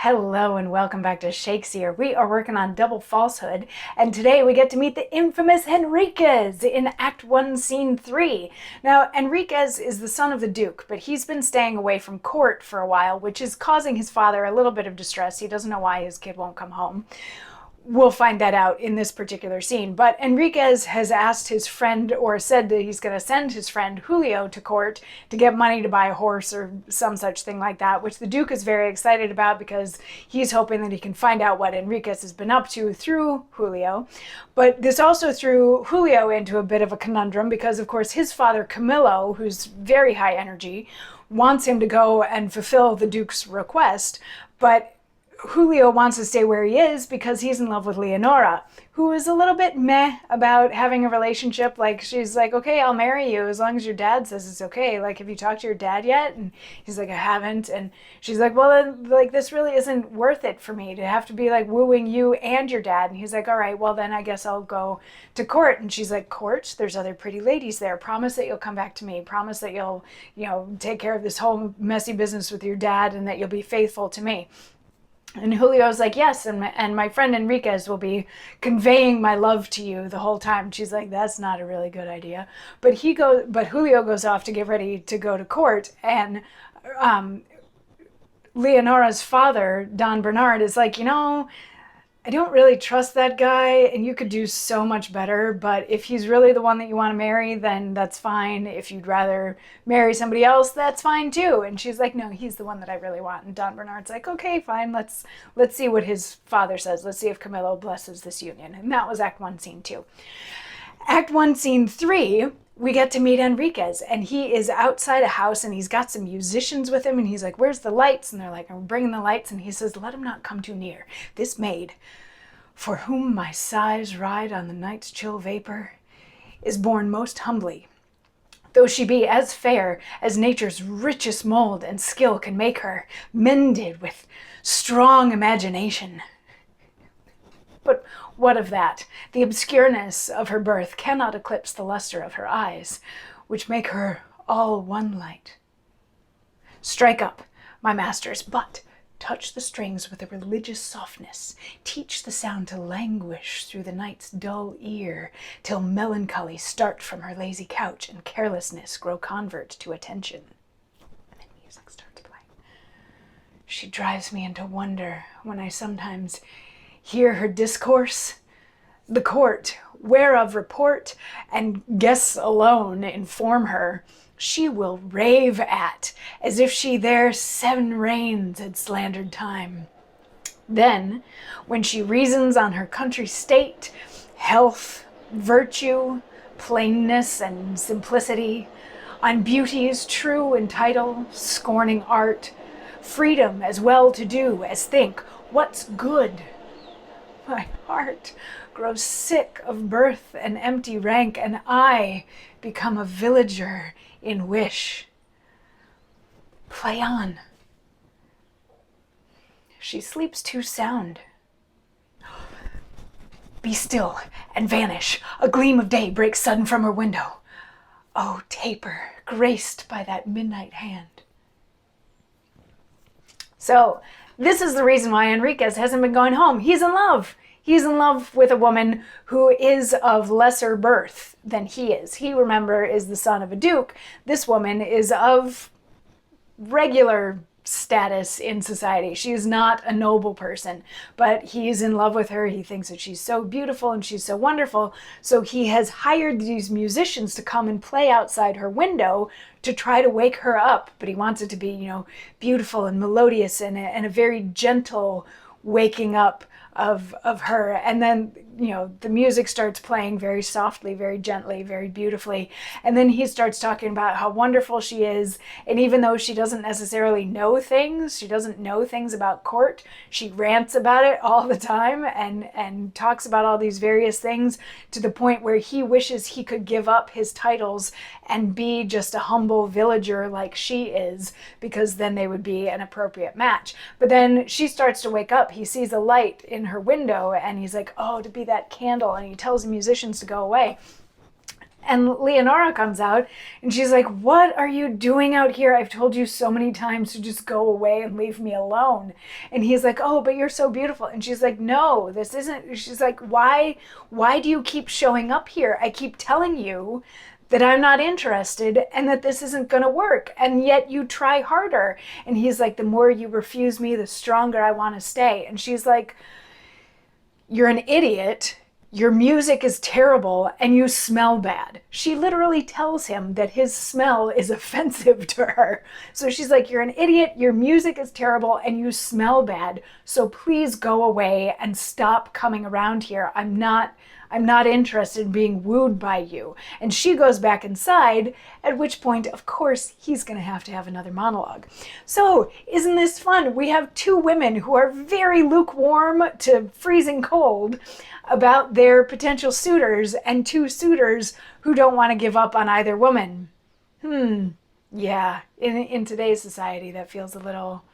Hello and welcome back to Shakesyear. We are working on Double Falsehood, and today we get to meet the infamous Henriquez in Act 1, Scene 3. Now, Henriquez is the son of the Duke, but he's been staying away from court for a while, which is causing his father a little bit of distress. He doesn't know why his kid won't come home. We'll find that out in this particular scene. But Henriquez has asked his friend, or said that he's going to send his friend Julio to court to get money to buy a horse or some such thing like that, which the Duke is very excited about because he's hoping that he can find out what Henriquez has been up to through Julio. But this also threw Julio into a bit of a conundrum because, of course, his father Camillo, who's very high energy, wants him to go and fulfill the Duke's request, but Julio wants to stay where he is because he's in love with Leonora, who is a little bit meh about having a relationship. Like, she's like, okay, I'll marry you as long as your dad says it's okay. Like, have you talked to your dad yet? And he's like, I haven't. And she's like, well, then, like, this really isn't worth it for me to have to be, like, wooing you and your dad. And he's like, all right, well, then I guess I'll go to court. And she's like, court? There's other pretty ladies there. Promise that you'll come back to me. Promise that you'll, take care of this whole messy business with your dad and that you'll be faithful to me. And Julio's like, yes, and my friend Henriquez will be conveying my love to you the whole time. She's like, that's not a really good idea. But Julio goes off to get ready to go to court, and Leonora's father, Don Bernard, is like, I don't really trust that guy, and you could do so much better, but if he's really the one that you want to marry, then that's fine. If you'd rather marry somebody else, that's fine too. And she's like, no, he's the one that I really want. And Don Bernard's like, okay, fine, let's see what his father says. Let's see if Camillo blesses this union. And that was Act 1, Scene 2. Act 1, Scene 3, we get to meet Henriquez, and he is outside a house, and he's got some musicians with him, and he's like, where's the lights? And they're like, I'm bringing the lights, and he says, let him not come too near. This maid, for whom my sighs ride on the night's chill vapor, is born most humbly, though she be as fair as nature's richest mold and skill can make her, mended with strong imagination. But what of that? The obscureness of her birth cannot eclipse the luster of her eyes, which make her all one light. Strike up, my masters, but touch the strings with a religious softness. Teach the sound to languish through the night's dull ear, till melancholy start from her lazy couch and carelessness grow convert to attention. And then music starts playing. She drives me into wonder when I sometimes hear her discourse. The court, whereof report and guests alone inform her, she will rave at, as if she there 7 reigns had slandered time. Then, when she reasons on her country's state, health, virtue, plainness, and simplicity, on beauties true in title, scorning art, freedom as well to do as think what's good, my heart grows sick of birth and empty rank, and I become a villager in wish. Play on. She sleeps too sound. Be still and vanish. A gleam of day breaks sudden from her window. Oh, taper, graced by that midnight hand. So, this is the reason why Henriquez hasn't been going home. He's in love. He's in love with a woman who is of lesser birth than he is. He, remember, is the son of a duke. This woman is of regular status in society. She is not a noble person, but he's in love with her. He thinks that she's so beautiful and she's so wonderful. So he has hired these musicians to come and play outside her window to try to wake her up. But he wants it to be, beautiful and melodious and a very gentle waking up of her. And then, the music starts playing very softly, very gently, very beautifully. And then he starts talking about how wonderful she is. And even though she doesn't necessarily know things, she doesn't know things about court, she rants about it all the time and talks about all these various things to the point where he wishes he could give up his titles and be just a humble villager like she is, because then they would be an appropriate match. But then she starts to wake up. He sees a light in her window and he's like, oh, to be that candle. And he tells the musicians to go away. And Leonora comes out and she's like, what are you doing out here? I've told you so many times to just go away and leave me alone. And he's like, oh, but you're so beautiful. And she's like, no, this isn't. She's like, why do you keep showing up here? I keep telling you that I'm not interested and that this isn't going to work. And yet you try harder. And he's like, the more you refuse me, the stronger I want to stay. And she's like, you're an idiot. Your music is terrible and you smell bad. She literally tells him that his smell is offensive to her. So she's like, you're an idiot, your music is terrible, and you smell bad. So please go away and stop coming around here. I'm not interested in being wooed by you. And she goes back inside, at which point, of course, he's going to have another monologue. So, isn't this fun? We have two women who are very lukewarm to freezing cold about their potential suitors, and two suitors who don't want to give up on either woman. Yeah, in today's society, that feels a little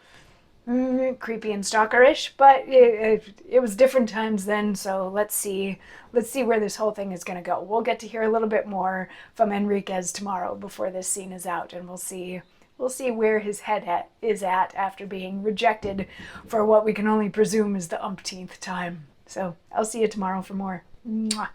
creepy and stalkerish, but it was different times then, so let's see where this whole thing is going to go. We'll get to hear a little bit more from Henriquez tomorrow before this scene is out, and we'll see where his head is at after being rejected for what we can only presume is the umpteenth time. So I'll see you tomorrow for more. Mwah.